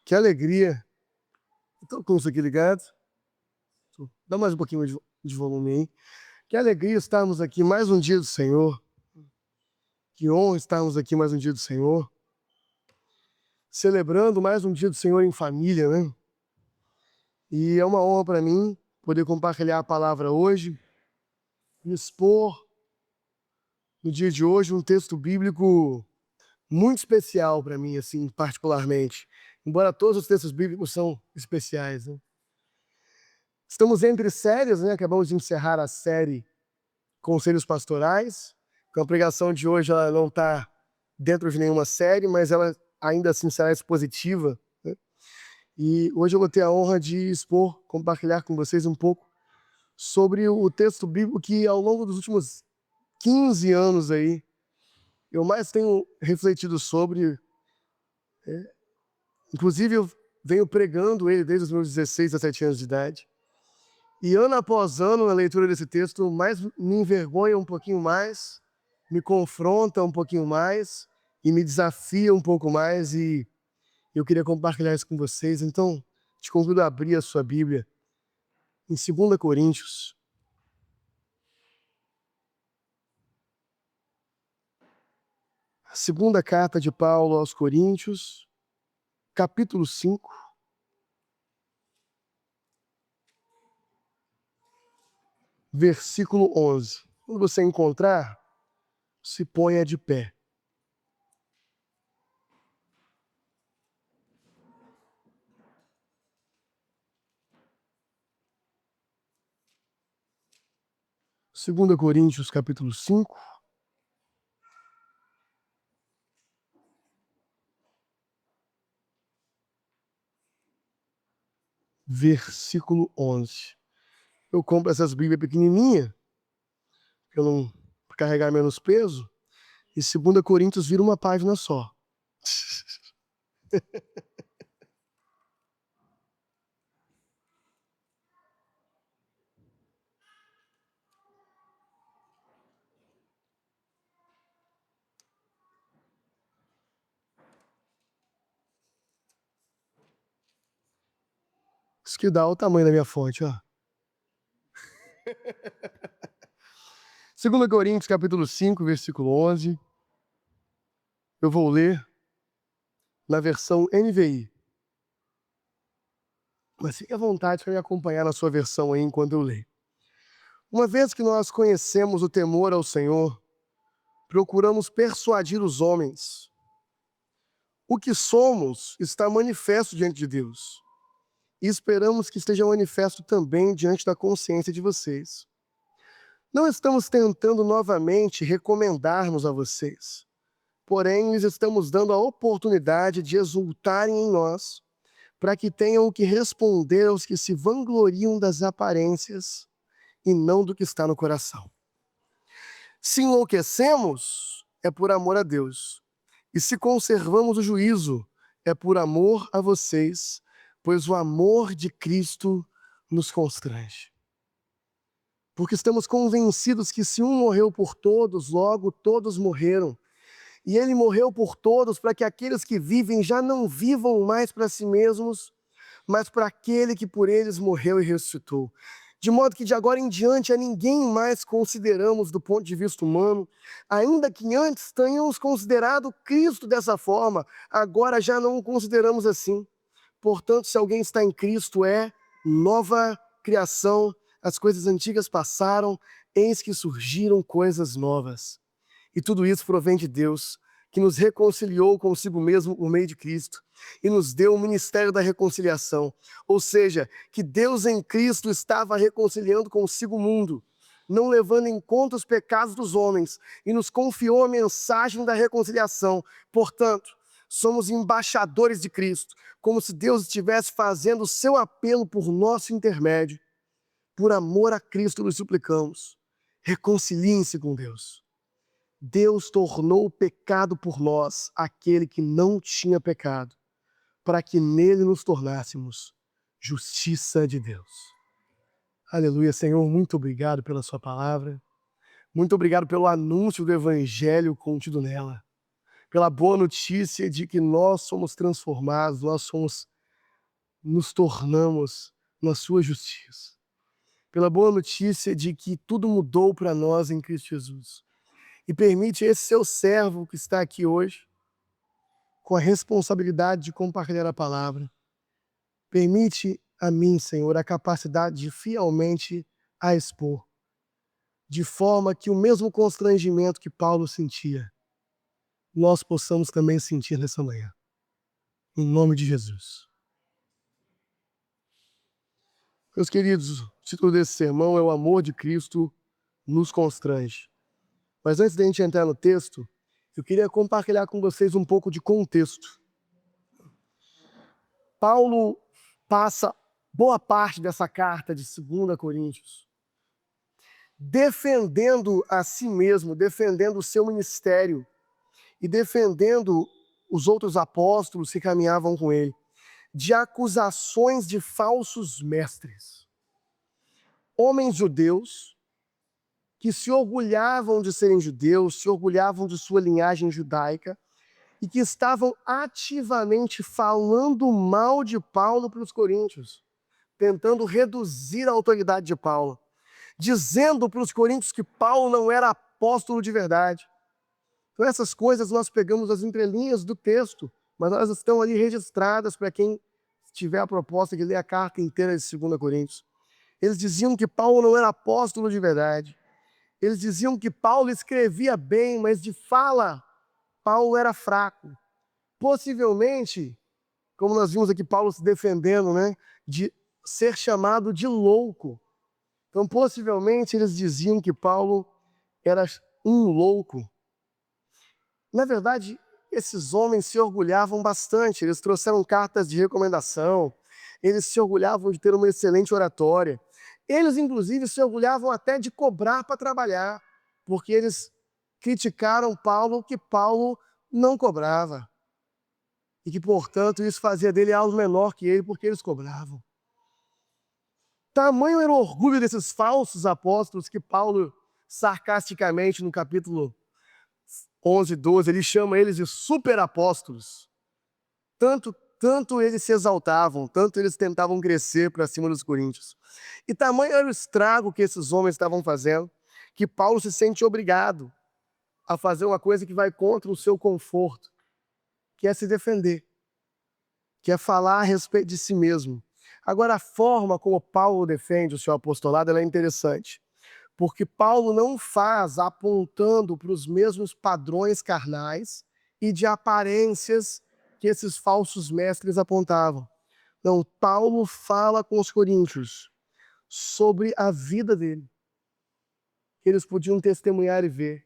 Que alegria. Estou com isso aqui ligado. Dá mais um pouquinho de volume aí. Que alegria estarmos aqui mais um dia do Senhor. Que honra estarmos aqui mais um dia do Senhor. Celebrando mais um dia do Senhor em família, né? E é uma honra para mim poder compartilhar a palavra hoje e expor no dia de hoje um texto bíblico muito especial para mim, assim, particularmente. Embora todos os textos bíblicos são especiais, né? Estamos entre séries, né? Acabamos de encerrar a série Conselhos Pastorais. Então, a pregação de hoje ela não está dentro de nenhuma série, mas ela ainda assim será expositiva, né? E hoje eu vou ter a honra de expor, compartilhar com vocês um pouco sobre o texto bíblico que ao longo dos últimos 15 anos aí eu mais tenho refletido sobre. Inclusive eu venho pregando ele desde os meus 16, 17 anos de idade. E ano após ano, na leitura desse texto, mais me envergonha um pouquinho mais, me confronta um pouquinho mais e me desafia um pouco mais, e eu queria compartilhar isso com vocês. Então, te convido a abrir a sua Bíblia em 2 Coríntios. A segunda carta de Paulo aos Coríntios, capítulo 5, versículo 11. Quando você encontrar, se ponha de pé. Segunda Coríntios, capítulo 5, versículo 11. Eu compro essas Bíblias pequenininhas, para eu não carregar menos peso, e 2 Coríntios vira uma página só. Isso que dá o tamanho da minha fonte, ó. 2 Coríntios, capítulo 5, versículo 11. Eu vou ler na versão NVI. Mas fique à vontade para me acompanhar na sua versão aí enquanto eu leio. Uma vez que nós conhecemos o temor ao Senhor, procuramos persuadir os homens. O que somos está manifesto diante de Deus, e esperamos que esteja manifesto também diante da consciência de vocês. Não estamos tentando novamente recomendar-nos a vocês, porém lhes estamos dando a oportunidade de exultarem em nós, para que tenham o que responder aos que se vangloriam das aparências e não do que está no coração. Se enlouquecemos, é por amor a Deus. E se conservamos o juízo, é por amor a vocês, pois o amor de Cristo nos constrange. Porque estamos convencidos que se um morreu por todos, logo todos morreram. E ele morreu por todos para que aqueles que vivem já não vivam mais para si mesmos, mas para aquele que por eles morreu e ressuscitou. De modo que de agora em diante a ninguém mais consideramos do ponto de vista humano, ainda que antes tenhamos considerado Cristo dessa forma, agora já não o consideramos assim. Portanto, se alguém está em Cristo, é nova criação, as coisas antigas passaram, eis que surgiram coisas novas. E tudo isso provém de Deus, que nos reconciliou consigo mesmo por meio de Cristo e nos deu o ministério da reconciliação. Ou seja, que Deus em Cristo estava reconciliando consigo o mundo, não levando em conta os pecados dos homens, e nos confiou a mensagem da reconciliação. Portanto, somos embaixadores de Cristo, como se Deus estivesse fazendo o seu apelo por nosso intermédio. Por amor a Cristo nos suplicamos, reconciliem-se com Deus. Deus tornou o pecado por nós aquele que não tinha pecado, para que nele nos tornássemos justiça de Deus. Aleluia, Senhor, muito obrigado pela sua palavra. Muito obrigado pelo anúncio do evangelho contido nela. Pela boa notícia de que nós somos transformados, nós somos nos tornamos na sua justiça. Pela boa notícia de que tudo mudou para nós em Cristo Jesus. E permite esse seu servo que está aqui hoje, com a responsabilidade de compartilhar a palavra. Permite a mim, Senhor, a capacidade de fielmente a expor, de forma que o mesmo constrangimento que Paulo sentia, nós possamos também sentir nessa manhã. Em nome de Jesus. Meus queridos, o título desse sermão é O Amor de Cristo nos Constrange. Mas antes de a gente entrar no texto, eu queria compartilhar com vocês um pouco de contexto. Paulo passa boa parte dessa carta de 2 Coríntios defendendo a si mesmo, defendendo o seu ministério e defendendo os outros apóstolos que caminhavam com ele, de acusações de falsos mestres. Homens judeus que se orgulhavam de serem judeus, se orgulhavam de sua linhagem judaica e que estavam ativamente falando mal de Paulo para os coríntios, tentando reduzir a autoridade de Paulo, dizendo para os coríntios que Paulo não era apóstolo de verdade. Então essas coisas nós pegamos as entrelinhas do texto, mas elas estão ali registradas para quem tiver a proposta de ler a carta inteira de 2 Coríntios. Eles diziam que Paulo não era apóstolo de verdade. Eles diziam que Paulo escrevia bem, mas de fala, Paulo era fraco. Possivelmente, como nós vimos aqui Paulo se defendendo, de ser chamado de louco. Então, possivelmente, eles diziam que Paulo era um louco. Na verdade, esses homens se orgulhavam bastante. Eles trouxeram cartas de recomendação. Eles se orgulhavam de ter uma excelente oratória. Eles, inclusive, se orgulhavam até de cobrar para trabalhar, porque eles criticaram Paulo que Paulo não cobrava. E que, portanto, isso fazia dele algo menor que ele, porque eles cobravam. Tamanho era o orgulho desses falsos apóstolos que Paulo, sarcasticamente, no capítulo 11, 12, ele chama eles de superapóstolos. Tanto eles se exaltavam, tanto eles tentavam crescer para cima dos coríntios. E tamanho era o estrago que esses homens estavam fazendo, que Paulo se sente obrigado a fazer uma coisa que vai contra o seu conforto, que é se defender, que é falar a respeito de si mesmo. Agora, a forma como Paulo defende o seu apostolado ela é interessante, porque Paulo não faz apontando para os mesmos padrões carnais e de aparências que esses falsos mestres apontavam. Não, Paulo fala com os coríntios sobre a vida dele, que eles podiam testemunhar e ver,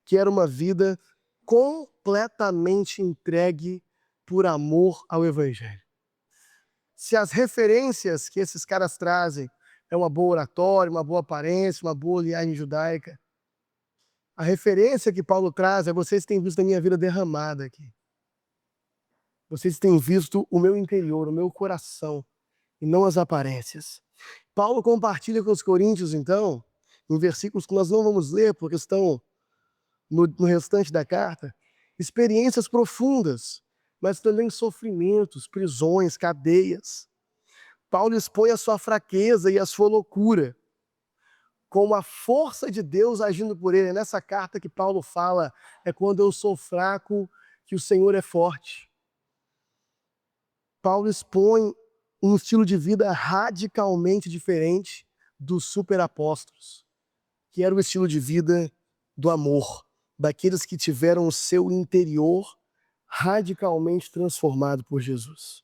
que era uma vida completamente entregue por amor ao Evangelho. Se as referências que esses caras trazem é uma boa oratória, uma boa aparência, uma boa linhagem judaica, a referência que Paulo traz é: vocês têm visto a minha vida derramada aqui. Vocês têm visto o meu interior, o meu coração, e não as aparências. Paulo compartilha com os coríntios, então, em versículos que nós não vamos ler, porque estão no restante da carta, experiências profundas, mas também sofrimentos, prisões, cadeias. Paulo expõe a sua fraqueza e a sua loucura, com a força de Deus agindo por ele. É nessa carta que Paulo fala: é quando eu sou fraco que o Senhor é forte. Paulo expõe um estilo de vida radicalmente diferente dos superapóstolos, que era o estilo de vida do amor, daqueles que tiveram o seu interior radicalmente transformado por Jesus,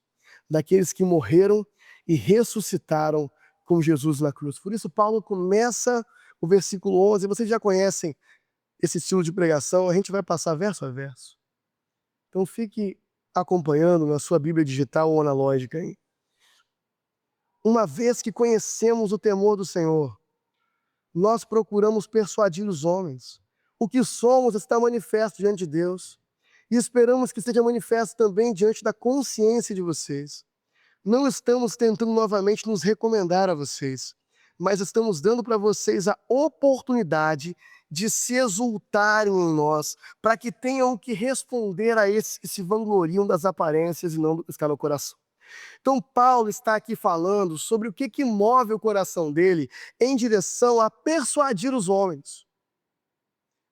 daqueles que morreram e ressuscitaram com Jesus na cruz. Por isso Paulo começa o versículo 11, vocês já conhecem esse estilo de pregação, a gente vai passar verso a verso. Então fique acompanhando na sua Bíblia digital ou analógica, hein? Uma vez que conhecemos o temor do Senhor, nós procuramos persuadir os homens. O que somos está manifesto diante de Deus, e esperamos que seja manifesto também diante da consciência de vocês. Não estamos tentando novamente nos recomendar a vocês, mas estamos dando para vocês a oportunidade de se exultarem em nós, para que tenham que responder a esses que se vangloriam das aparências e não do que está no coração. Então, Paulo está aqui falando sobre o que move o coração dele em direção a persuadir os homens.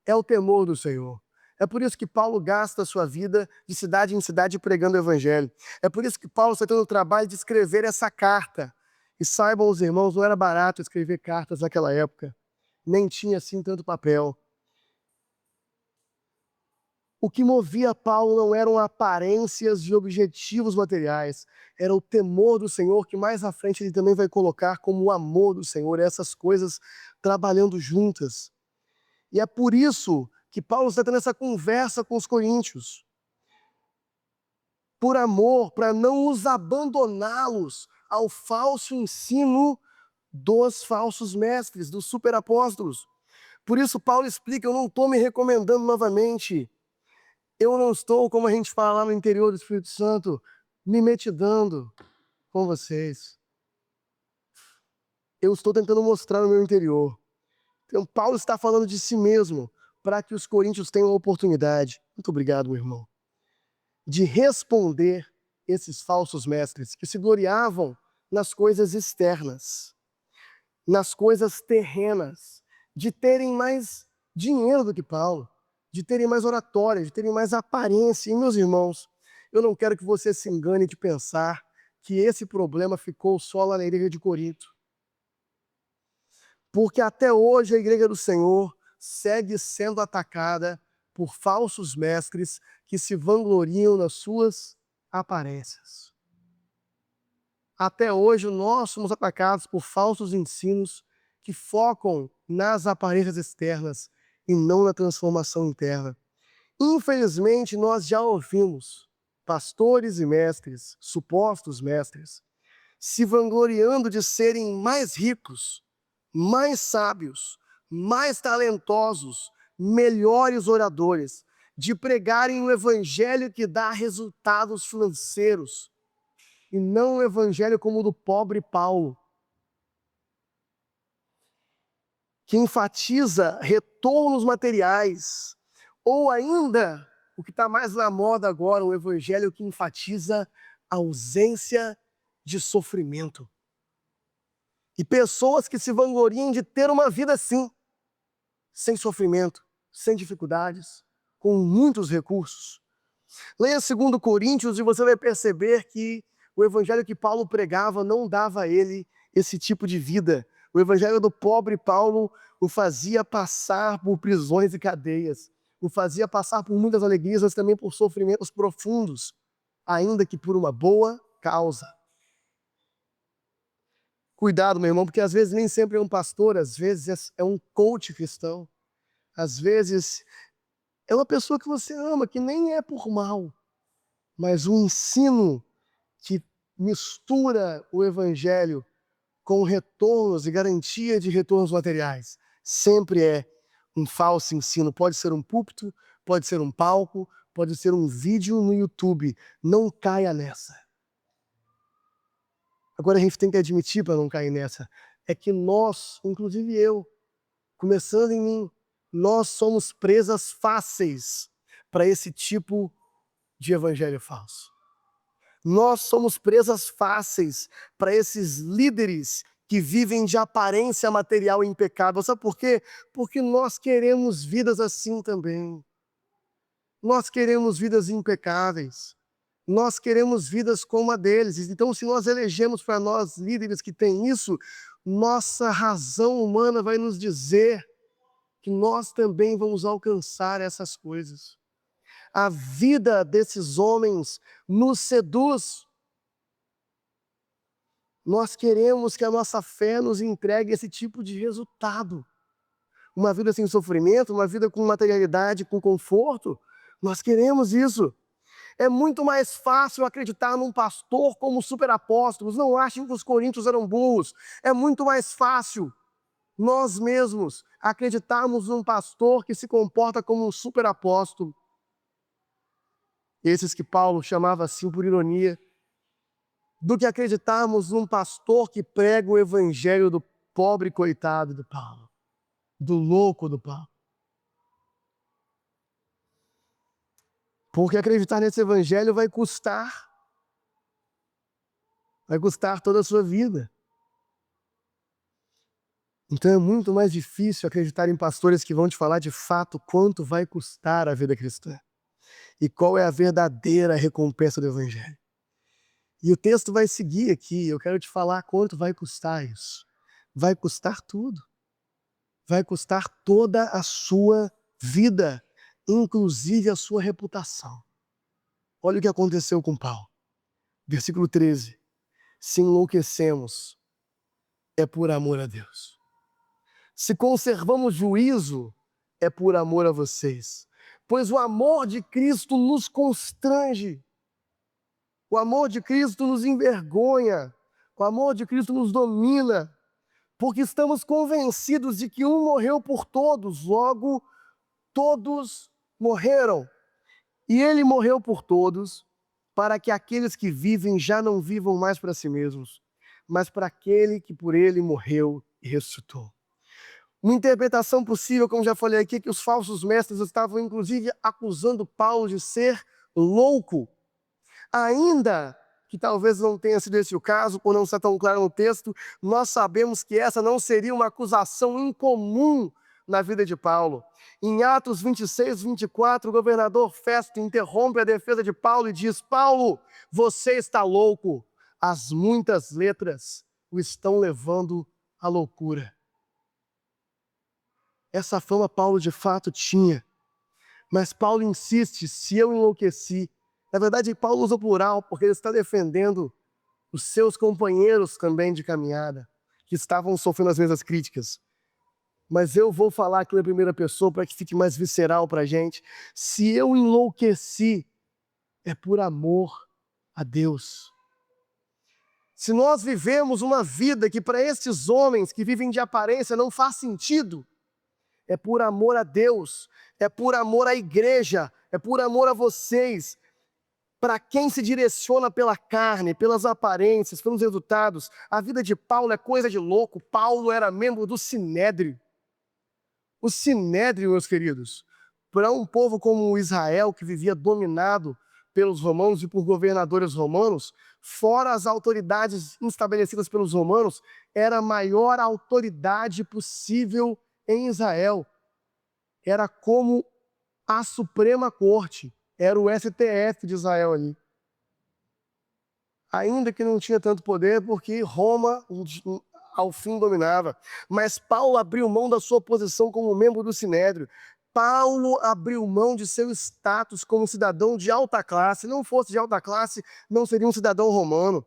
É o temor do Senhor. É por isso que Paulo gasta a sua vida de cidade em cidade pregando o evangelho. É por isso que Paulo está tendo o trabalho de escrever essa carta. E saibam os irmãos, não era barato escrever cartas naquela época. Nem tinha assim tanto papel. O que movia Paulo não eram aparências de objetivos materiais, era o temor do Senhor, que mais à frente ele também vai colocar como o amor do Senhor, essas coisas trabalhando juntas. E é por isso que Paulo está tendo essa conversa com os coríntios. Por amor, para não os abandoná-los ao falso ensino dos falsos mestres, dos superapóstolos. Por isso Paulo explica, eu não estou me recomendando novamente. Eu não estou, como a gente fala lá no interior do Espírito Santo, me metidando com vocês. Eu estou tentando mostrar no meu interior. Então, Paulo está falando de si mesmo, para que os coríntios tenham a oportunidade, muito obrigado, meu irmão, de responder esses falsos mestres que se gloriavam nas coisas externas, nas coisas terrenas, de terem mais dinheiro do que Paulo, de terem mais oratória, de terem mais aparência. E, meus irmãos, eu não quero que você se engane de pensar que esse problema ficou só lá na igreja de Corinto. Porque até hoje a igreja do Senhor segue sendo atacada por falsos mestres que se vangloriam nas suas aparências. Até hoje nós somos atacados por falsos ensinos que focam nas aparências externas e não na transformação interna. Infelizmente, nós já ouvimos pastores e mestres, supostos mestres, se vangloriando de serem mais ricos, mais sábios, mais talentosos, melhores oradores, de pregarem o evangelho que dá resultados financeiros, e não o evangelho como o do pobre Paulo, que enfatiza retornos materiais, ou ainda, o que está mais na moda agora, um evangelho que enfatiza a ausência de sofrimento. E pessoas que se vangloriam de ter uma vida assim, sem sofrimento, sem dificuldades, com muitos recursos. Leia 2 Coríntios e você vai perceber que o evangelho que Paulo pregava não dava a ele esse tipo de vida. O evangelho do pobre Paulo o fazia passar por prisões e cadeias, o fazia passar por muitas alegrias, mas também por sofrimentos profundos, ainda que por uma boa causa. Cuidado, meu irmão, porque às vezes nem sempre é um pastor, às vezes é um coach cristão, às vezes é uma pessoa que você ama, que nem é por mal, mas o ensino que mistura o evangelho com retornos e garantia de retornos materiais sempre é um falso ensino. Pode ser um púlpito, pode ser um palco, pode ser um vídeo no YouTube. Não caia nessa. Agora a gente tem que admitir, para não cair nessa, é que nós, inclusive eu, começando em mim, nós somos presas fáceis para esse tipo de evangelho falso. Nós somos presas fáceis para esses líderes que vivem de aparência material impecável. Sabe por quê? Porque nós queremos vidas assim também. Nós queremos vidas impecáveis. Nós queremos vidas como a deles. Então, se nós elegemos para nós líderes que têm isso, nossa razão humana vai nos dizer que nós também vamos alcançar essas coisas. A vida desses homens nos seduz. Nós queremos que a nossa fé nos entregue esse tipo de resultado. Uma vida sem sofrimento, uma vida com materialidade, com conforto. Nós queremos isso. É muito mais fácil acreditar num pastor como superapóstolos. Não achem que os coríntios eram burros. É muito mais fácil nós mesmos acreditarmos num pastor que se comporta como um superapóstolo. Esses que Paulo chamava assim por ironia, do que acreditarmos num pastor que prega o evangelho do pobre coitado do Paulo, do louco do Paulo. Porque acreditar nesse evangelho vai custar. vai custar toda a sua vida. Então é muito mais difícil acreditar em pastores que vão te falar de fato quanto vai custar a vida cristã e qual é a verdadeira recompensa do Evangelho. E o texto vai seguir aqui, eu quero te falar quanto vai custar isso. Vai custar tudo. Vai custar toda a sua vida, inclusive a sua reputação. Olha o que aconteceu com Paulo. Versículo 13. Se enlouquecemos, é por amor a Deus. Se conservamos juízo, é por amor a vocês. Pois o amor de Cristo nos constrange. O amor de Cristo nos envergonha. O amor de Cristo nos domina. Porque estamos convencidos de que um morreu por todos, logo todos morreram. E ele morreu por todos, para que aqueles que vivem já não vivam mais para si mesmos, mas para aquele que por ele morreu e ressuscitou. Uma interpretação possível, como já falei aqui, que os falsos mestres estavam inclusive acusando Paulo de ser louco. Ainda que talvez não tenha sido esse o caso, por não ser tão claro no texto, nós sabemos que essa não seria uma acusação incomum na vida de Paulo. Em Atos 26, 24, o governador Festo interrompe a defesa de Paulo e diz: Paulo, você está louco. As muitas letras o estão levando à loucura. Essa fama Paulo de fato tinha. Mas Paulo insiste, se eu enlouqueci. Na verdade, Paulo usa o plural, porque ele está defendendo os seus companheiros também de caminhada, que estavam sofrendo as mesmas críticas. Mas eu vou falar aqui na primeira pessoa para que fique mais visceral para a gente. Se eu enlouqueci, é por amor a Deus. Se nós vivemos uma vida que para esses homens que vivem de aparência não faz sentido, é por amor a Deus, é por amor à igreja, é por amor a vocês. Para quem se direciona pela carne, pelas aparências, pelos resultados, a vida de Paulo é coisa de louco. Paulo era membro do Sinédrio. O Sinédrio, meus queridos, para um povo como Israel, que vivia dominado pelos romanos e por governadores romanos, fora as autoridades estabelecidas pelos romanos, era a maior autoridade possível em Israel. Era como a Suprema Corte, era o STF de Israel ali. Ainda que não tinha tanto poder, porque Roma, ao fim, dominava. Mas Paulo abriu mão da sua posição como membro do Sinédrio. Paulo abriu mão de seu status como cidadão de alta classe. Se não fosse de alta classe, não seria um cidadão romano.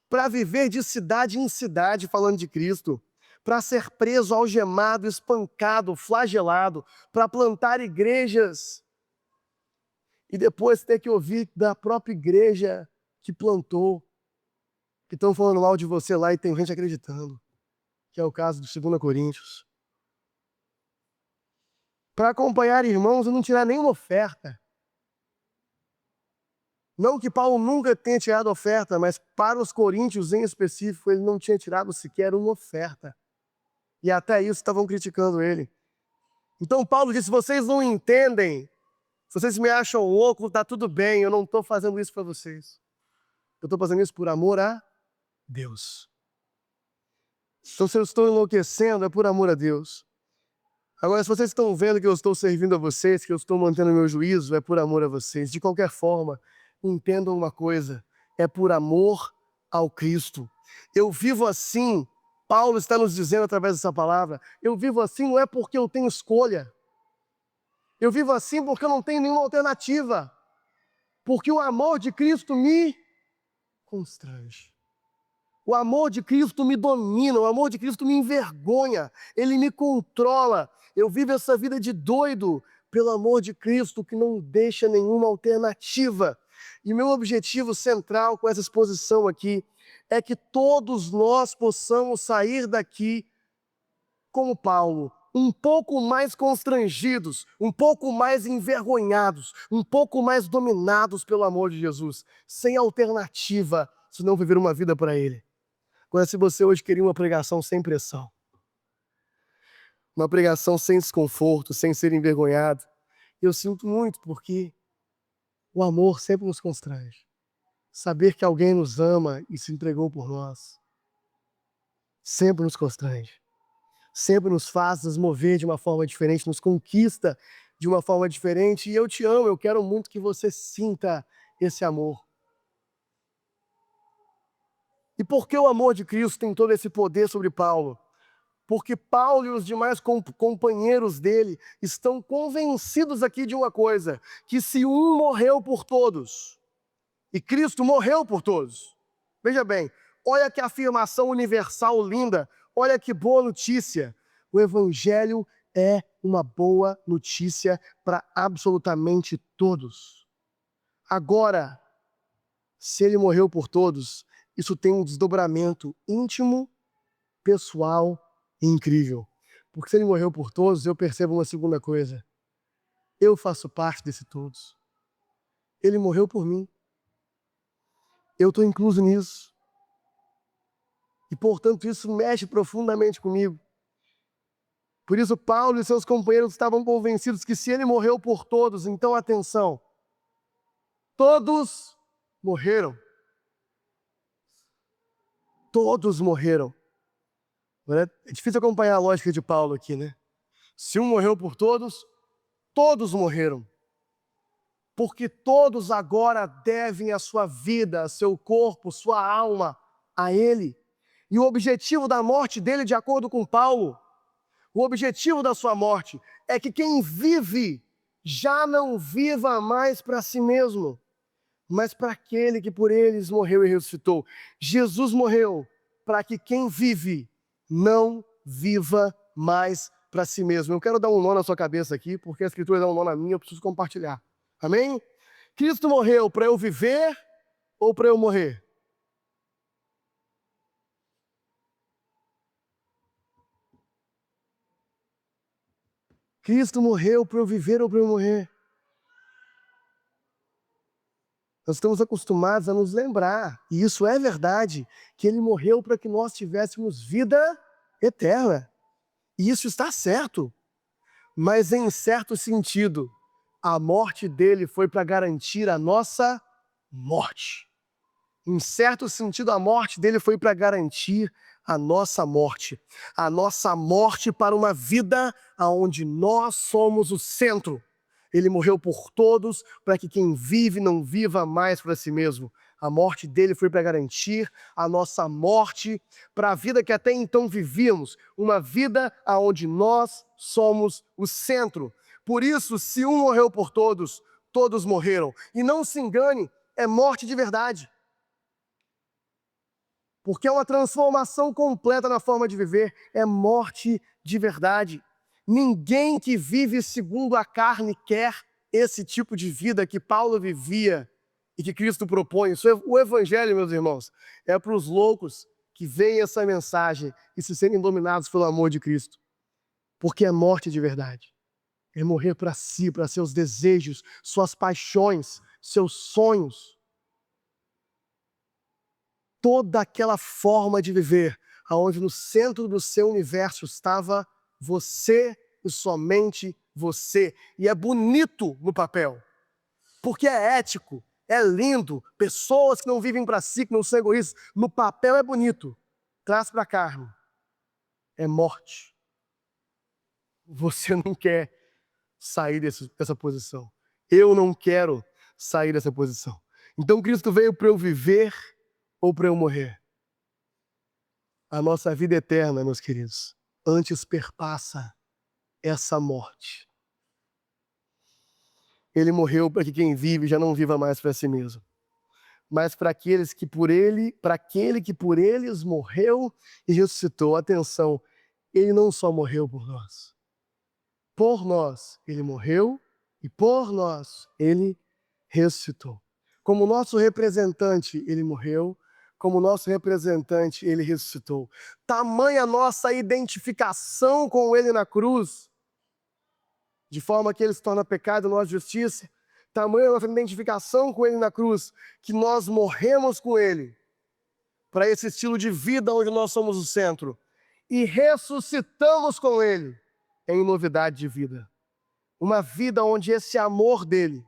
Para viver de cidade em cidade falando de Cristo. Para ser preso, algemado, espancado, flagelado. Para plantar igrejas. E depois ter que ouvir da própria igreja que plantou, que estão falando mal de você lá e tem gente acreditando, que é o caso de 2 Coríntios. Para acompanhar irmãos e não tirar nenhuma oferta. Não que Paulo nunca tenha tirado oferta, mas para os coríntios em específico, ele não tinha tirado sequer uma oferta. E até isso estavam criticando ele. Então Paulo disse: vocês não entendem, se vocês me acham louco, está tudo bem, eu não estou fazendo isso para vocês. Eu estou fazendo isso por amor a Deus. Então, se eu estou enlouquecendo, é por amor a Deus. Agora, se vocês estão vendo que eu estou servindo a vocês, que eu estou mantendo meu juízo, é por amor a vocês. De qualquer forma, entendam uma coisa, é por amor ao Cristo. Eu vivo assim, Paulo está nos dizendo através dessa palavra, eu vivo assim não é porque eu tenho escolha. Eu vivo assim porque eu não tenho nenhuma alternativa. Porque o amor de Cristo me constrange. O amor de Cristo me domina, o amor de Cristo me envergonha, ele me controla. Eu vivo essa vida de doido pelo amor de Cristo que não deixa nenhuma alternativa. E o meu objetivo central com essa exposição aqui é que todos nós possamos sair daqui como Paulo, um pouco mais constrangidos, um pouco mais envergonhados, um pouco mais dominados pelo amor de Jesus, sem alternativa, se não viver uma vida para Ele. Agora, se você hoje queria uma pregação sem pressão, uma pregação sem desconforto, sem ser envergonhado, eu sinto muito, porque o amor sempre nos constrange. saber que alguém nos ama e se entregou por nós sempre nos constrange, sempre nos faz nos mover de uma forma diferente, nos conquista de uma forma diferente. E eu te amo, eu quero muito que você sinta esse amor. E por que o amor de Cristo tem todo esse poder sobre Paulo? Porque Paulo e os demais companheiros dele estão convencidos aqui de uma coisa, que se um morreu por todos, e Cristo morreu por todos. Veja bem, olha que afirmação universal linda, olha que boa notícia. O Evangelho é uma boa notícia para absolutamente todos. Agora, se ele morreu por todos, isso tem um desdobramento íntimo, pessoal e incrível. Porque se ele morreu por todos, eu percebo uma segunda coisa. Eu faço parte desse todos. Ele morreu por mim. Eu estou incluso nisso. E, portanto, isso mexe profundamente comigo. Por isso, Paulo e seus companheiros estavam convencidos que se ele morreu por todos, então, atenção, todos morreram. Todos morreram. É difícil acompanhar a lógica de Paulo aqui, né? Se um morreu por todos, todos morreram. Porque todos agora devem a sua vida, seu corpo, sua alma a ele. E o objetivo da morte dele, de acordo com Paulo, o objetivo da sua morte é que quem vive já não viva mais para si mesmo, mas para aquele que por eles morreu e ressuscitou. Jesus morreu para que quem vive não viva mais para si mesmo. Eu quero dar um nó na sua cabeça aqui, porque a Escritura dá um nó na minha, eu preciso compartilhar. Amém? Cristo morreu para eu viver ou para eu morrer? Cristo morreu para eu viver ou para eu morrer? Nós estamos acostumados a nos lembrar, e isso é verdade, que ele morreu para que nós tivéssemos vida eterna. E isso está certo. Mas em certo sentido, a morte dele foi para garantir a nossa morte. Em certo sentido, a morte dele foi para garantir a nossa morte. A nossa morte para uma vida onde nós somos o centro. Ele morreu por todos, para que quem vive não viva mais para si mesmo. A morte dele foi para garantir a nossa morte para a vida que até então vivíamos, uma vida onde nós somos o centro. Por isso, se um morreu por todos, todos morreram. E não se engane, é morte de verdade. Porque é uma transformação completa na forma de viver, é morte de verdade. Ninguém que vive segundo a carne quer esse tipo de vida que Paulo vivia e que Cristo propõe. O Evangelho, meus irmãos, é para os loucos que veem essa mensagem e se sentem dominados pelo amor de Cristo. Porque é morte de verdade. É morrer para si, para seus desejos, suas paixões, seus sonhos. Toda aquela forma de viver, onde no centro do seu universo estava você e somente você. E é bonito no papel, porque é ético, é lindo. Pessoas que não vivem para si, que não são egoístas, no papel é bonito. Traz para a carne, é morte. Você não quer sair dessa posição. Eu não quero sair dessa posição. Então Cristo veio para eu viver ou para eu morrer? A nossa vida eterna, meus queridos, antes perpassa essa morte. Ele morreu para que quem vive já não viva mais para si mesmo, mas para aqueles que por ele, para aquele que por eles morreu e ressuscitou. Atenção, ele não só morreu por nós ele morreu e por nós ele ressuscitou. Como nosso representante, ele morreu. Como nosso representante, ele ressuscitou. Tamanha nossa identificação com ele na cruz, de forma que ele se torna pecado, nós justiça. Tamanha nossa identificação com ele na cruz, que nós morremos com ele, para esse estilo de vida onde nós somos o centro, e ressuscitamos com ele em novidade de vida. Uma vida onde esse amor dele,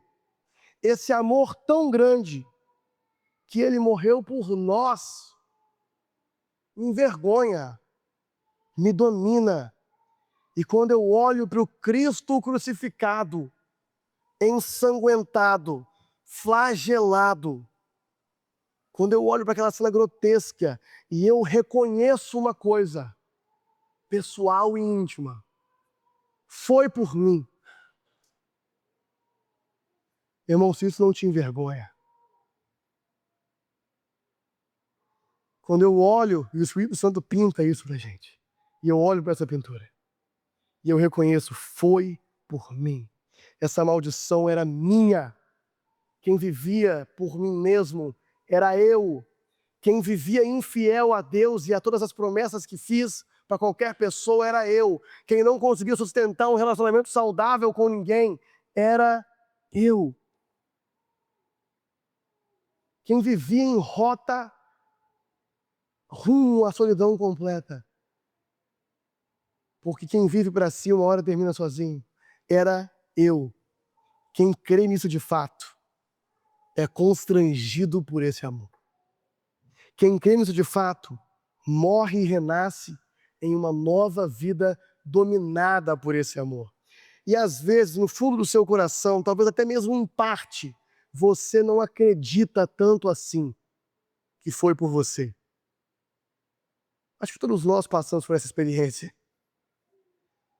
esse amor tão grande, que ele morreu por nós, me envergonha, me domina. E quando eu olho para o Cristo crucificado, ensanguentado, flagelado, quando eu olho para aquela cena grotesca e eu reconheço uma coisa pessoal e íntima, foi por mim. Irmão, se isso não te envergonha, quando eu olho, e o Espírito Santo pinta isso pra gente, e eu olho para essa pintura, e eu reconheço, foi por mim. Essa maldição era minha. Quem vivia por mim mesmo era eu. Quem vivia infiel a Deus e a todas as promessas que fiz para qualquer pessoa era eu. Quem não conseguia sustentar um relacionamento saudável com ninguém era eu. Quem vivia em rota rumo à solidão completa. Porque quem vive para si uma hora termina sozinho. Era eu. Quem crê nisso de fato é constrangido por esse amor. Quem crê nisso de fato morre e renasce em uma nova vida dominada por esse amor. E às vezes, no fundo do seu coração, talvez até mesmo em parte, você não acredita tanto assim que foi por você. Acho que todos nós passamos por essa experiência.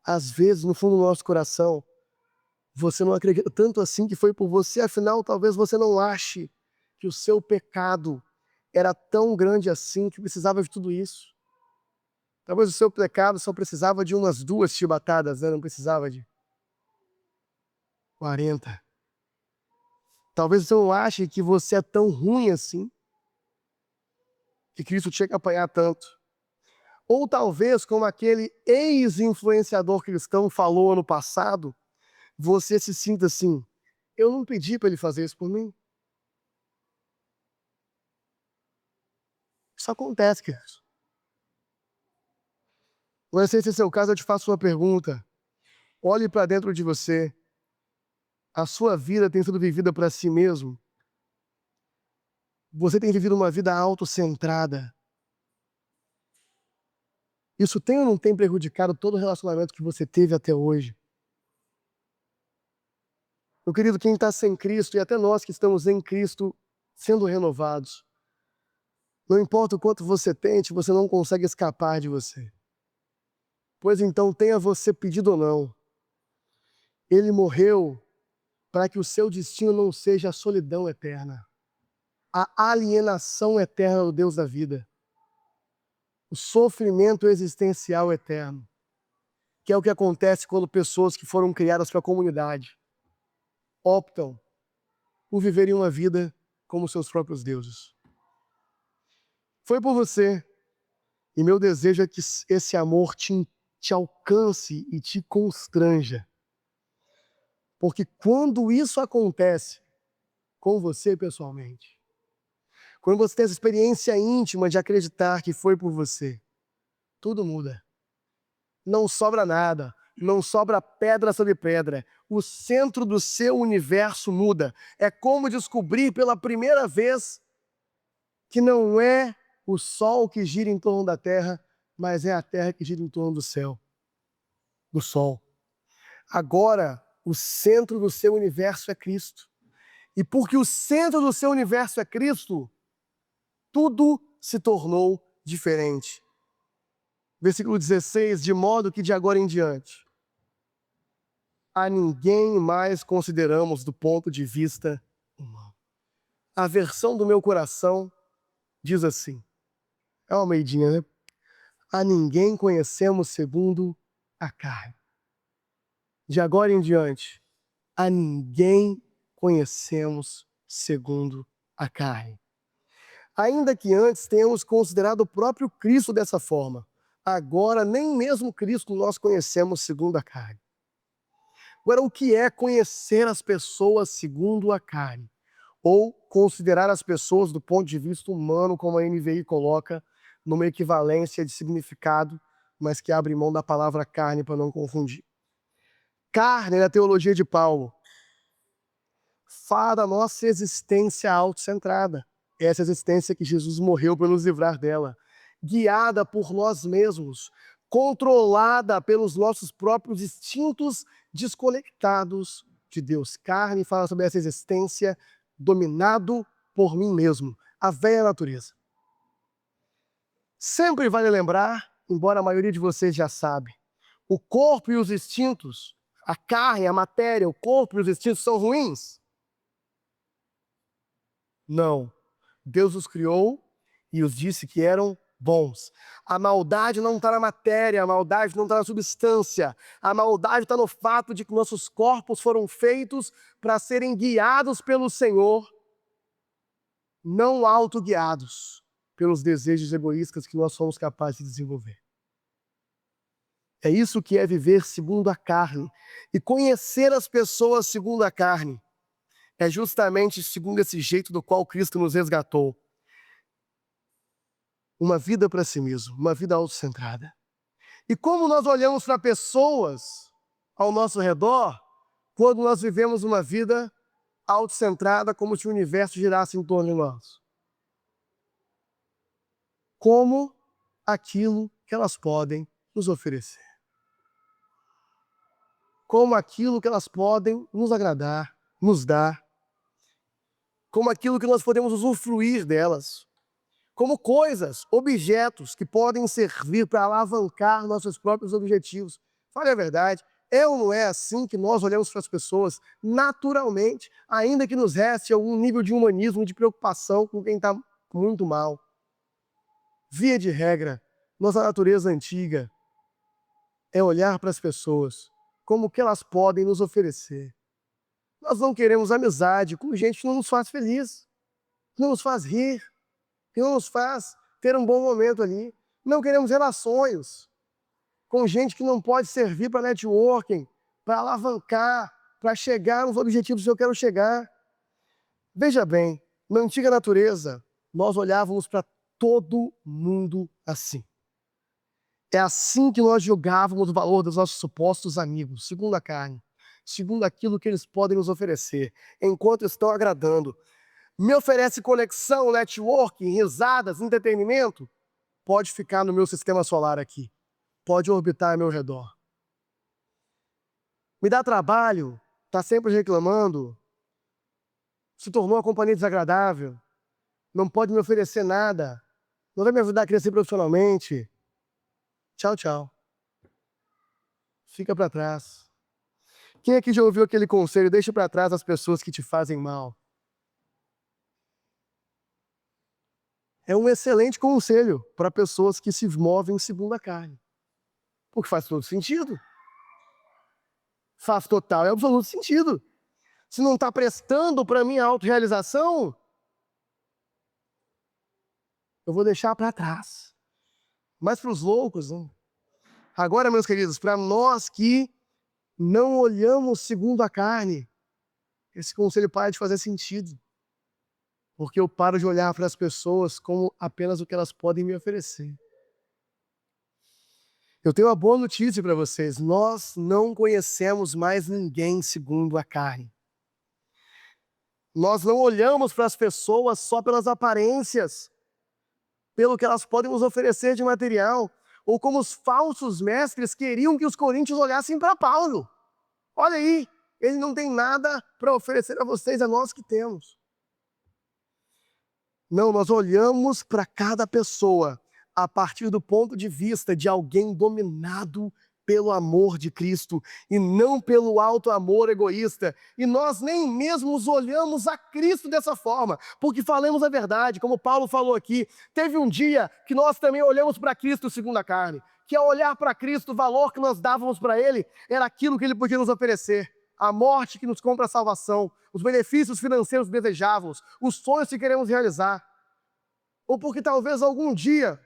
Às vezes, no fundo do nosso coração, você não acredita tanto assim que foi por você, afinal, talvez você não ache que o seu pecado era tão grande assim que precisava de tudo isso. Talvez o seu pecado só precisava de umas 2 chibatadas, né? Não precisava de 40. Talvez você não ache que você é tão ruim assim, que Cristo tinha que apanhar tanto. Ou talvez, como aquele ex-influenciador cristão falou ano passado, você se sinta assim, eu não pedi para ele fazer isso por mim. Isso acontece, queridos. Não sei se esse é o caso, eu te faço uma pergunta. Olhe para dentro de você. A sua vida tem sido vivida para si mesmo? Você tem vivido uma vida autocentrada? Isso tem ou não tem prejudicado todo o relacionamento que você teve até hoje? Meu querido, quem está sem Cristo, e até nós que estamos em Cristo, sendo renovados, não importa o quanto você tente, você não consegue escapar de você. Pois então, tenha você pedido ou não, Ele morreu para que o seu destino não seja a solidão eterna, a alienação eterna do Deus da vida, o sofrimento existencial eterno, que é o que acontece quando pessoas que foram criadas para a comunidade optam por viverem uma vida como seus próprios deuses. Foi por você, e meu desejo é que esse amor te alcance e te constranja. Porque quando isso acontece com você pessoalmente, quando você tem essa experiência íntima de acreditar que foi por você, tudo muda. Não sobra nada, não sobra pedra sobre pedra. O centro do seu universo muda. É como descobrir pela primeira vez que não é o Sol que gira em torno da Terra, mas é a Terra que gira em torno do céu, do Sol. Agora, o centro do seu universo é Cristo. E porque o centro do seu universo é Cristo, tudo se tornou diferente. Versículo 16, de modo que de agora em diante, a ninguém mais consideramos do ponto de vista humano. A versão do meu coração diz assim, é uma meidinha, né? A ninguém conhecemos segundo a carne. De agora em diante, a ninguém conhecemos segundo a carne. Ainda que antes tenhamos considerado o próprio Cristo dessa forma, agora nem mesmo Cristo nós conhecemos segundo a carne. Agora, o que é conhecer as pessoas segundo a carne? Ou considerar as pessoas do ponto de vista humano, como a NVI coloca, numa equivalência de significado, mas que abre mão da palavra carne para não confundir. Carne, na teologia de Paulo, fala da nossa existência autocentrada, essa existência que Jesus morreu para nos livrar dela, guiada por nós mesmos, controlada pelos nossos próprios instintos desconectados de Deus. Carne fala sobre essa existência dominado por mim mesmo, a velha natureza. Sempre vale lembrar, embora a maioria de vocês já sabe, o corpo e os instintos, a carne, a matéria, o corpo e os instintos são ruins? Não. Deus os criou e os disse que eram bons. A maldade não está na matéria, a maldade não está na substância. A maldade está no fato de que nossos corpos foram feitos para serem guiados pelo Senhor, não autoguiados pelos desejos egoístas que nós somos capazes de desenvolver. É isso que é viver segundo a carne. E conhecer as pessoas segundo a carne é justamente segundo esse jeito do qual Cristo nos resgatou. Uma vida para si mesmo, uma vida autocentrada. E como nós olhamos para pessoas ao nosso redor quando nós vivemos uma vida autocentrada, como se o universo girasse em torno de nós? Como aquilo que elas podem nos oferecer. Como aquilo que elas podem nos agradar, nos dar. Como aquilo que nós podemos usufruir delas. Como coisas, objetos que podem servir para alavancar nossos próprios objetivos. Fale a verdade, é ou não é assim que nós olhamos para as pessoas naturalmente, ainda que nos reste algum nível de humanismo, de preocupação com quem está muito mal. Via de regra, nossa natureza antiga é olhar para as pessoas como o que elas podem nos oferecer. Nós não queremos amizade com gente que não nos faz feliz, que não nos faz rir, que não nos faz ter um bom momento ali. Não queremos relações com gente que não pode servir para networking, para alavancar, para chegar nos objetivos que eu quero chegar. Veja bem, na antiga natureza, nós olhávamos para todo mundo assim. É assim que nós julgávamos o valor dos nossos supostos amigos, segundo a carne, segundo aquilo que eles podem nos oferecer, enquanto estão agradando. Me oferece conexão, networking, risadas, entretenimento? Pode ficar no meu sistema solar aqui. Pode orbitar ao meu redor. Me dá trabalho? Está sempre reclamando? Se tornou uma companhia desagradável? Não pode me oferecer nada? Não vai me ajudar a crescer profissionalmente? Tchau, tchau. Fica para trás. Quem aqui já ouviu aquele conselho? Deixa para trás as pessoas que te fazem mal. É um excelente conselho para pessoas que se movem segundo a carne. Porque faz todo sentido. Faz total e absoluto sentido. Se não está prestando para a minha autorrealização, eu vou deixar para trás. Mas para os loucos, não. Agora, meus queridos, para nós que não olhamos segundo a carne, esse conselho para de fazer sentido. Porque eu paro de olhar para as pessoas como apenas o que elas podem me oferecer. Eu tenho uma boa notícia para vocês. Nós não conhecemos mais ninguém segundo a carne. Nós não olhamos para as pessoas só pelas aparências, pelo que elas podem nos oferecer de material, ou como os falsos mestres queriam que os coríntios olhassem para Paulo. Olha aí, ele não tem nada para oferecer a vocês, é nós que temos. Não, nós olhamos para cada pessoa a partir do ponto de vista de alguém dominado pelo amor de Cristo e não pelo alto amor egoísta. E nós nem mesmo olhamos a Cristo dessa forma, porque falemos a verdade, como Paulo falou aqui, teve um dia que nós também olhamos para Cristo segundo a carne, que ao olhar para Cristo, o valor que nós dávamos para Ele era aquilo que Ele podia nos oferecer. A morte que nos compra a salvação, os benefícios financeiros que desejávamos, os sonhos que queremos realizar. Ou porque talvez algum dia,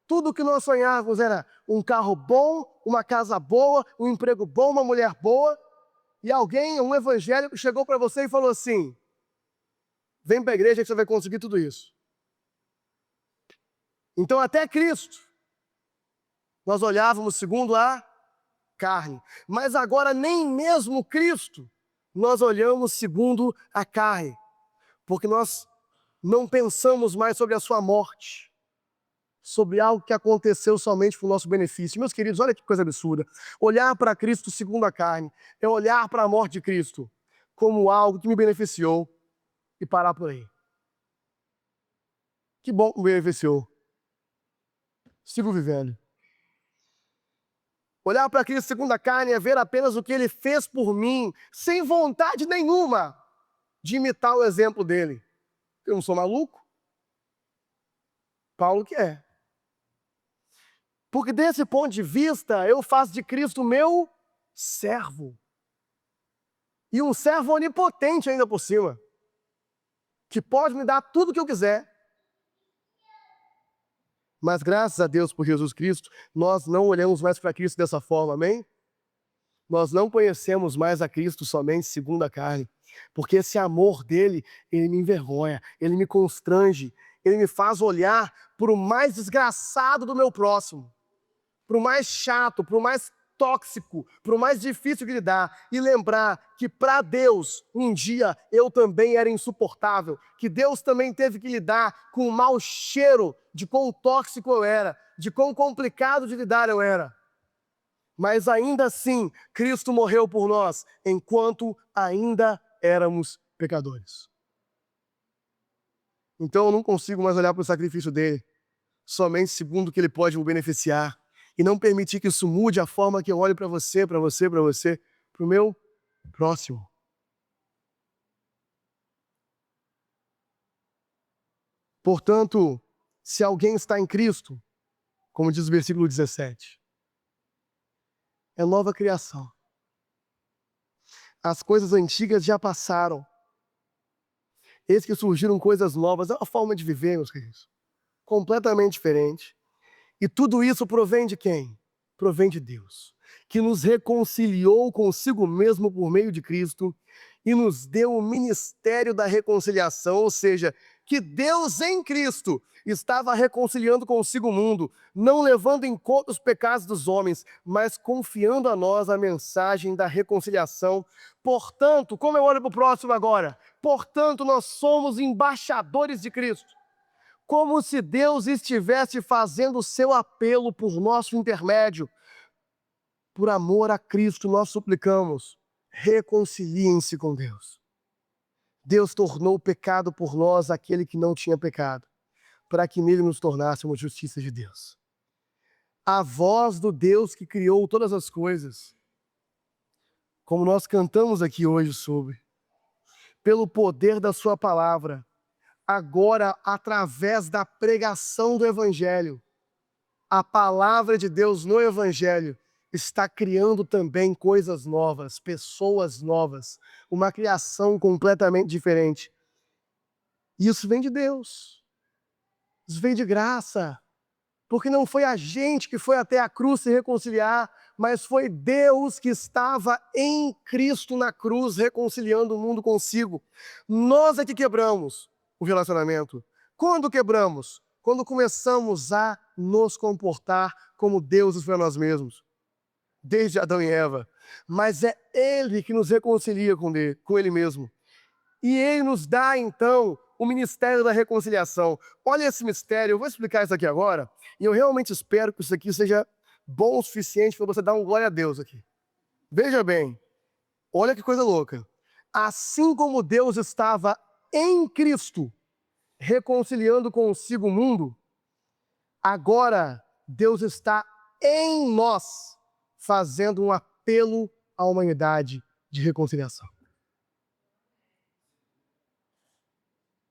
tudo que nós sonhávamos era um carro bom, uma casa boa, um emprego bom, uma mulher boa, e alguém, um evangélico, chegou para você e falou assim: vem para a igreja que você vai conseguir tudo isso. Então até Cristo, nós olhávamos segundo a carne. Mas agora nem mesmo Cristo nós olhamos segundo a carne. Porque nós Não pensamos mais sobre a sua morte, sobre algo que aconteceu somente para o nosso benefício. Meus queridos, olha que coisa absurda. Olhar para Cristo segundo a carne é olhar para a morte de Cristo como algo que me beneficiou e parar por aí. Que bom que me beneficiou. Sigo vivendo. Olhar para Cristo segundo a carne é ver apenas o que Ele fez por mim, sem vontade nenhuma de imitar o exemplo dele. Eu não sou maluco? Paulo que é. Porque desse ponto de vista, eu faço de Cristo meu servo. E um servo onipotente ainda por cima, que pode me dar tudo o que eu quiser. Mas graças a Deus por Jesus Cristo, nós não olhamos mais para Cristo dessa forma, amém? Nós não conhecemos mais a Cristo somente segundo a carne, porque esse amor dele, ele me envergonha, ele me constrange, ele me faz olhar para o mais desgraçado do meu próximo, para o mais chato, para o mais tóxico, para o mais difícil de lidar, e lembrar que para Deus, um dia eu também era insuportável, que Deus também teve que lidar com o mau cheiro de quão tóxico eu era, de quão complicado de lidar eu era. Mas ainda assim, Cristo morreu por nós, enquanto ainda éramos pecadores. Então eu não consigo mais olhar para o sacrifício dele, somente segundo o que ele pode me beneficiar, e não permitir que isso mude a forma que eu olho para você, para você, para você, para o meu próximo. Portanto, se alguém está em Cristo, como diz o versículo 17, é nova criação. As coisas antigas já passaram. Eis que surgiram coisas novas. É uma forma de viver, meus queridos, completamente diferente. E tudo isso provém de quem? Provém de Deus, que nos reconciliou consigo mesmo por meio de Cristo e nos deu o ministério da reconciliação, ou seja, que Deus em Cristo estava reconciliando consigo o mundo, não levando em conta os pecados dos homens, mas confiando a nós a mensagem da reconciliação. Portanto, como eu olho para o próximo agora? Portanto, nós somos embaixadores de Cristo, como se Deus estivesse fazendo o seu apelo por nosso intermédio. Por amor a Cristo, nós suplicamos, reconciliem-se com Deus. Deus tornou o pecado por nós aquele que não tinha pecado, para que nele nos tornássemos justiça de Deus. A voz do Deus que criou todas as coisas, como nós cantamos aqui hoje sobre, pelo poder da sua palavra, agora através da pregação do Evangelho, a palavra de Deus no Evangelho está criando também coisas novas, pessoas novas, uma criação completamente diferente. E isso vem de Deus, isso vem de graça, porque não foi a gente que foi até a cruz se reconciliar, mas foi Deus que estava em Cristo na cruz reconciliando o mundo consigo. Nós é que quebramos o relacionamento. Quando quebramos? Quando começamos a nos comportar como deuses para nós mesmos, desde Adão e Eva. Mas é Ele que nos reconcilia com Ele mesmo. E Ele nos dá, então, o ministério da reconciliação. Olha esse mistério, eu vou explicar isso aqui agora, e eu realmente espero que isso aqui seja bom o suficiente para você dar um glória a Deus aqui. Veja bem, olha que coisa louca. Assim como Deus estava em Cristo, reconciliando consigo o mundo, agora Deus está em nós, fazendo um apelo à humanidade de reconciliação.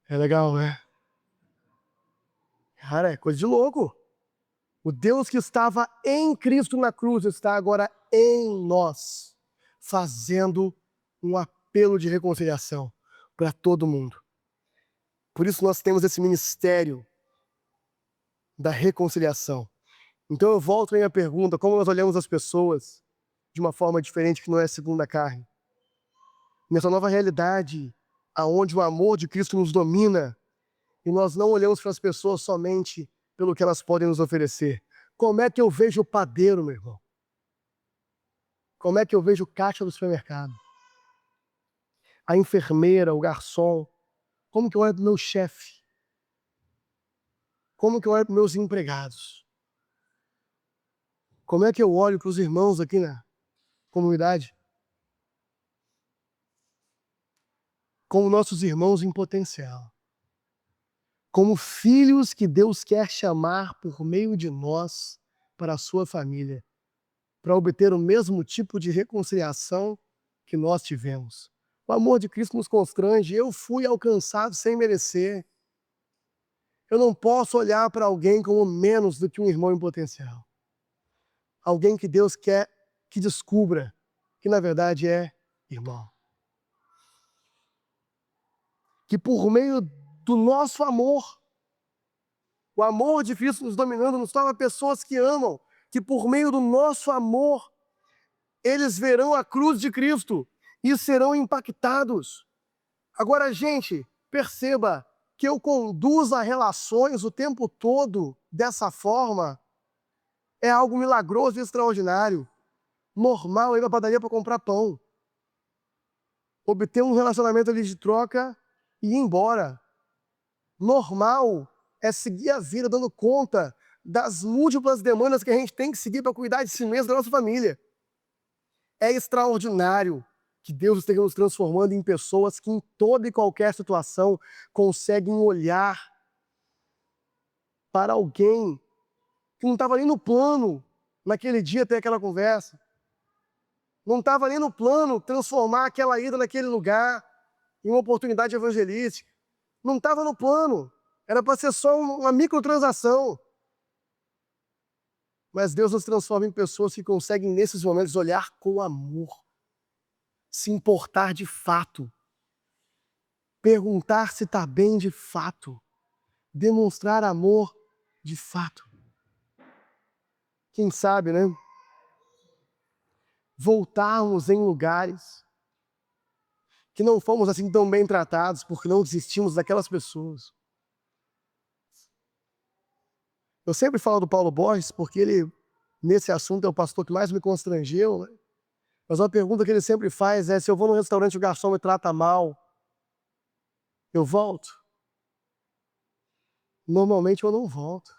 É legal, né? Cara, é coisa de louco. O Deus que estava em Cristo na cruz está agora em nós, fazendo um apelo de reconciliação para todo mundo. Por isso nós temos esse ministério da reconciliação. Então eu volto à minha pergunta, como nós olhamos as pessoas de uma forma diferente que não é segundo a carne? Nessa nova realidade, aonde o amor de Cristo nos domina, e nós não olhamos para as pessoas somente pelo que elas podem nos oferecer. Como é que eu vejo o padeiro, meu irmão? Como é que eu vejo o caixa do supermercado? A enfermeira, o garçom? Como que eu olho do meu chefe? Como que eu olho para meus empregados? Como é que eu olho para os irmãos aqui na comunidade? Como nossos irmãos em potencial. Como filhos que Deus quer chamar por meio de nós para a sua família, para obter o mesmo tipo de reconciliação que nós tivemos. O amor de Cristo nos constrange. Eu fui alcançado sem merecer. Eu não posso olhar para alguém como menos do que um irmão em potencial. Alguém que Deus quer que descubra que na verdade é irmão. Que por meio do nosso amor, o amor de Cristo nos dominando, nos torna pessoas que amam. Que por meio do nosso amor, eles verão a cruz de Cristo e serão impactados. Agora, gente, perceba que eu conduza relações o tempo todo dessa forma é algo milagroso e extraordinário. Normal ir à padaria para comprar pão. Obter um relacionamento ali de troca e ir embora. Normal é seguir a vida dando conta das múltiplas demandas que a gente tem que seguir para cuidar de si mesmo, da nossa família. É extraordinário que Deus esteja nos transformando em pessoas que em toda e qualquer situação conseguem olhar para alguém que não estava nem no plano naquele dia ter aquela conversa. Não estava nem no plano transformar aquela ida naquele lugar em uma oportunidade evangelística. Não estava no plano. Era para ser só uma microtransação. Mas Deus nos transforma em pessoas que conseguem, nesses momentos, olhar com amor. Se importar de fato. Perguntar se está bem de fato. Demonstrar amor de fato. Quem sabe, né? Voltarmos em lugares que não fomos assim tão bem tratados porque não desistimos daquelas pessoas. Eu sempre falo do Paulo Borges porque ele, nesse assunto, é o pastor que mais me constrangeu, né? Mas uma pergunta que ele sempre faz é: se eu vou num restaurante e o garçom me trata mal, eu volto? Normalmente eu não volto.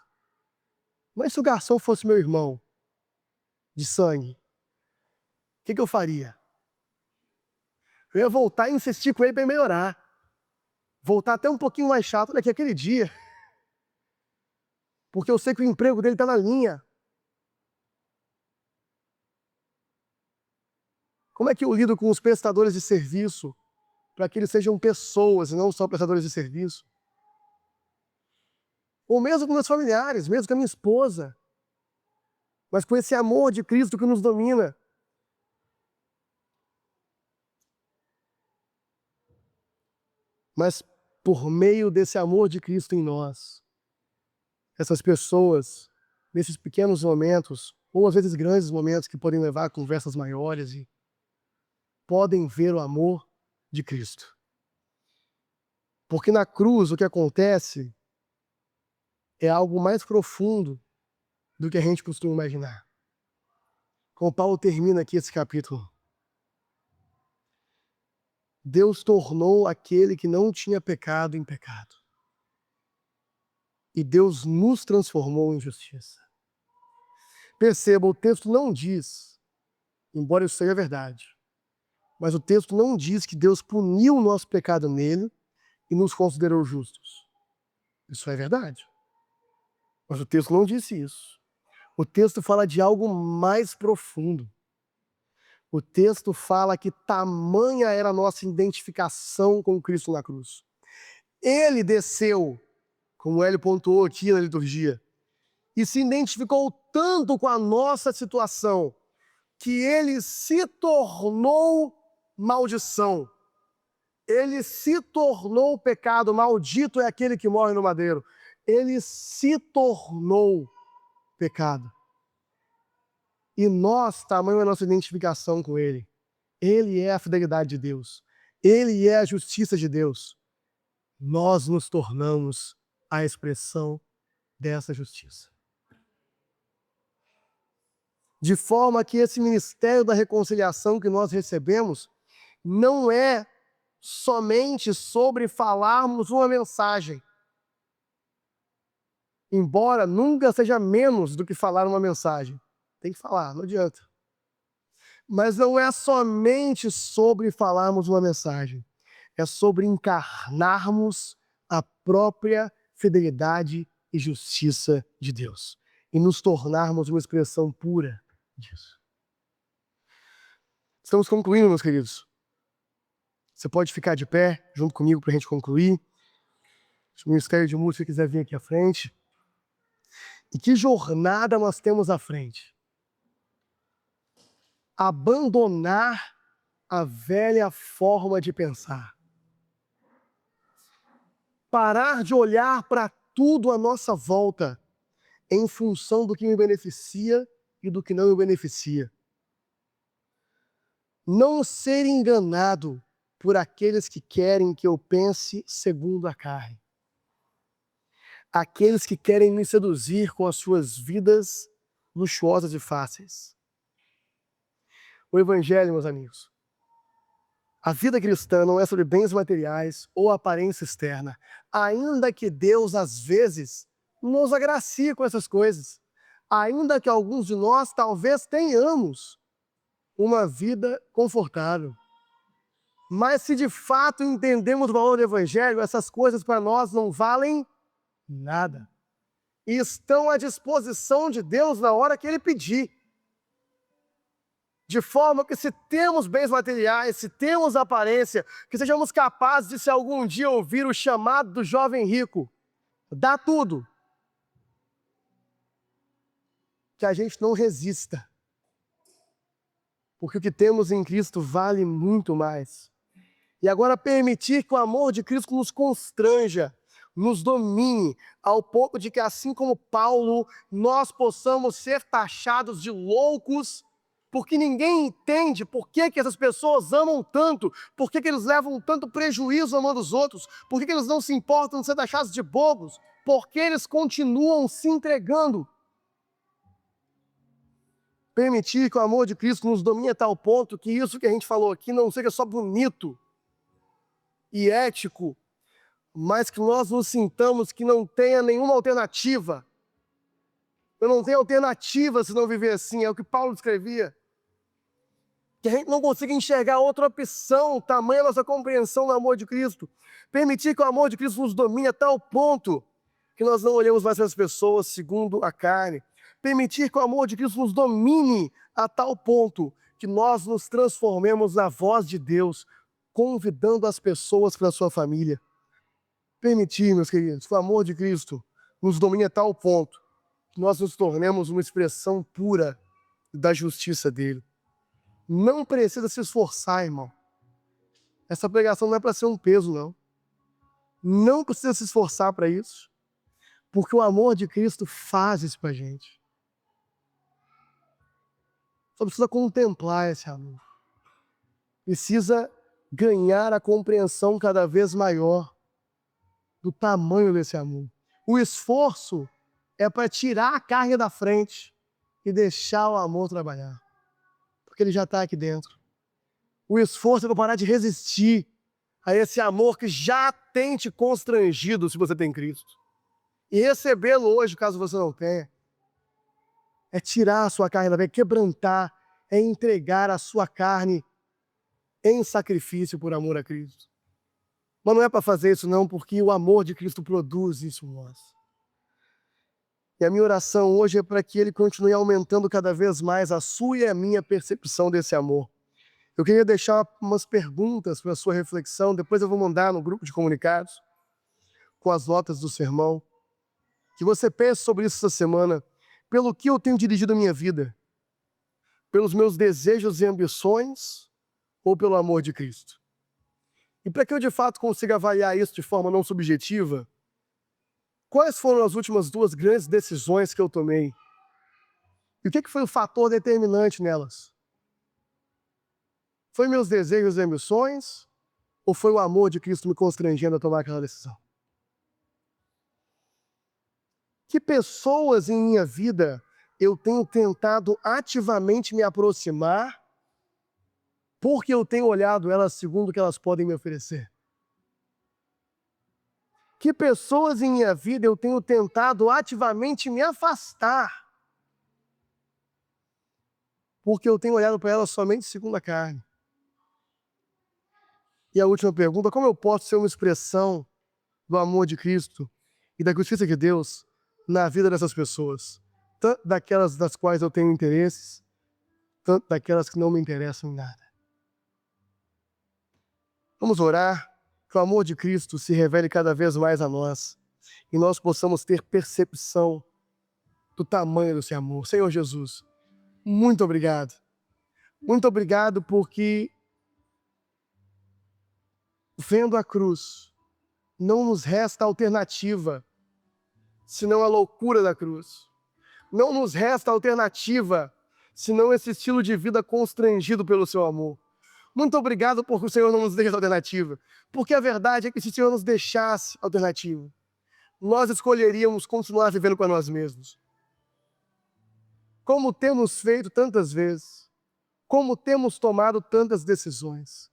Mas se o garçom fosse meu irmão de sangue, o que eu faria? Eu ia voltar e insistir com ele para melhorar. Voltar até um pouquinho mais chato daqui aquele dia. Porque eu sei que o emprego dele está na linha. Como é que eu lido com os prestadores de serviço para que eles sejam pessoas e não só prestadores de serviço? Ou mesmo com meus familiares, mesmo com a minha esposa. Mas com esse amor de Cristo que nos domina. Mas por meio desse amor de Cristo em nós, essas pessoas, nesses pequenos momentos, ou às vezes grandes momentos que podem levar a conversas maiores, e podem ver o amor de Cristo. Porque na cruz o que acontece é algo mais profundo do que a gente costuma imaginar. Como Paulo termina aqui esse capítulo. Deus tornou aquele que não tinha pecado em pecado. E Deus nos transformou em justiça. Perceba, o texto não diz, embora isso seja verdade, mas o texto não diz que Deus puniu o nosso pecado nele e nos considerou justos. Isso é verdade. Mas o texto não disse isso. O texto fala de algo mais profundo. O texto fala que tamanha era a nossa identificação com Cristo na cruz. Ele desceu, como ele pontuou aqui na liturgia, e se identificou tanto com a nossa situação, que ele se tornou maldição. Ele se tornou pecado. Maldito é aquele que morre no madeiro. Ele se tornou pecado. E nós, tamanho é a nossa identificação com ele. Ele é a fidelidade de Deus. Ele é a justiça de Deus. Nós nos tornamos a expressão dessa justiça. De forma que esse ministério da reconciliação que nós recebemos não é somente sobre falarmos uma mensagem. embora nunca seja menos do que falar uma mensagem. Tem que falar, não adianta. Mas não é somente sobre falarmos uma mensagem, é sobre encarnarmos a própria fidelidade e justiça de Deus e nos tornarmos uma expressão pura disso. Estamos concluindo, meus queridos. Você pode ficar de pé junto comigo para a gente concluir. Se o Ministério de Música quiser vir aqui à frente. E que jornada nós temos à frente? Abandonar a velha forma de pensar. Parar de olhar para tudo à nossa volta em função do que me beneficia e do que não me beneficia. Não ser enganado por aqueles que querem que eu pense segundo a carne. Aqueles que querem me seduzir com as suas vidas luxuosas e fáceis. O Evangelho, meus amigos, a vida cristã não é sobre bens materiais ou aparência externa, ainda que Deus, às vezes, nos agracie com essas coisas, ainda que alguns de nós talvez tenhamos uma vida confortável. Mas se de fato entendemos o valor do Evangelho, essas coisas para nós não valem nada. E estão à disposição de Deus na hora que Ele pedir. De forma que se temos bens materiais, se temos aparência, que sejamos capazes de, se algum dia ouvir o chamado do jovem rico, dá tudo. Que a gente não resista. Porque o que temos em Cristo vale muito mais. E agora permitir que o amor de Cristo nos constranja, nos domine, ao ponto de que, assim como Paulo, nós possamos ser taxados de loucos, porque ninguém entende por que essas pessoas amam tanto, por que eles levam tanto prejuízo amando os outros, por que eles não se importam de ser taxados de bobos, porque eles continuam se entregando. Permitir que o amor de Cristo nos domine a tal ponto que isso que a gente falou aqui não seja só bonito e ético, mas que nós nos sintamos que não tenha nenhuma alternativa. Eu não tenho alternativa se não viver assim, é o que Paulo escrevia. Que a gente não consiga enxergar outra opção, tamanha a nossa compreensão do amor de Cristo. Permitir que o amor de Cristo nos domine a tal ponto que nós não olhemos mais para as pessoas segundo a carne. Permitir que o amor de Cristo nos domine a tal ponto que nós nos transformemos na voz de Deus, convidando as pessoas para a sua família. Permitir, meus queridos, que o amor de Cristo nos domine a tal ponto que nós nos tornemos uma expressão pura da justiça dele. Não precisa se esforçar, irmão. Essa pregação não é para ser um peso, não. Não precisa se esforçar para isso, porque o amor de Cristo faz isso para a gente. Só precisa contemplar esse amor. Precisa ganhar a compreensão cada vez maior do tamanho desse amor. O esforço é para tirar a carga da frente e deixar o amor trabalhar. Porque ele já está aqui dentro. O esforço é para parar de resistir a esse amor que já tem te constrangido se você tem Cristo. E recebê-lo hoje, caso você não tenha. É tirar a sua carne da frente, quebrantar, é entregar a sua carne em sacrifício por amor a Cristo. Mas não é para fazer isso não, porque o amor de Cristo produz isso em nós. E a minha oração hoje é para que Ele continue aumentando cada vez mais a sua e a minha percepção desse amor. Eu queria deixar umas perguntas para a sua reflexão, depois eu vou mandar no grupo de comunicados, com as notas do sermão. Que você pense sobre isso essa semana, pelo que eu tenho dirigido a minha vida, pelos meus desejos e ambições, ou pelo amor de Cristo. E para que eu de fato consiga avaliar isso de forma não subjetiva, quais foram as últimas 2 grandes decisões que eu tomei? E o que foi o fator determinante nelas? Foi meus desejos e ambições? Ou foi o amor de Cristo me constrangendo a tomar aquela decisão? Que pessoas em minha vida eu tenho tentado ativamente me aproximar porque eu tenho olhado elas segundo o que elas podem me oferecer? Que pessoas em minha vida eu tenho tentado ativamente me afastar, porque eu tenho olhado para elas somente segundo a carne. E a última pergunta: como eu posso ser uma expressão do amor de Cristo e da justiça de Deus na vida dessas pessoas? Tanto daquelas das quais eu tenho interesses, tanto daquelas que não me interessam em nada. Vamos orar, que o amor de Cristo se revele cada vez mais a nós e nós possamos ter percepção do tamanho desse amor. Senhor Jesus, muito obrigado. Muito obrigado porque, vendo a cruz, não nos resta alternativa senão a loucura da cruz. Não nos resta alternativa senão esse estilo de vida constrangido pelo seu amor. Muito obrigado porque o Senhor não nos deixa alternativa. Porque a verdade é que se o Senhor nos deixasse alternativa, nós escolheríamos continuar vivendo com nós mesmos. Como temos feito tantas vezes, como temos tomado tantas decisões.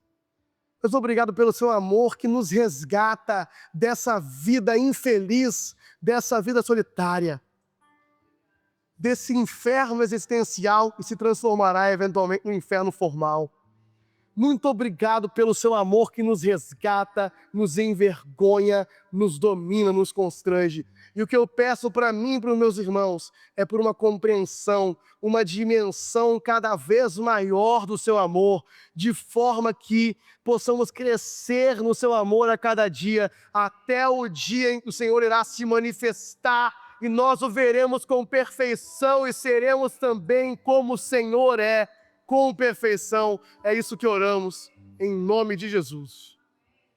Mas obrigado pelo seu amor que nos resgata dessa vida infeliz, dessa vida solitária, desse inferno existencial que se transformará eventualmente no inferno formal. Muito obrigado pelo seu amor que nos resgata, nos envergonha, nos domina, nos constrange. E o que eu peço para mim e para os meus irmãos é por uma compreensão, uma dimensão cada vez maior do seu amor, de forma que possamos crescer no seu amor a cada dia, até o dia em que o Senhor irá se manifestar e nós o veremos com perfeição e seremos também como o Senhor é, com perfeição. É isso que oramos, em nome de Jesus.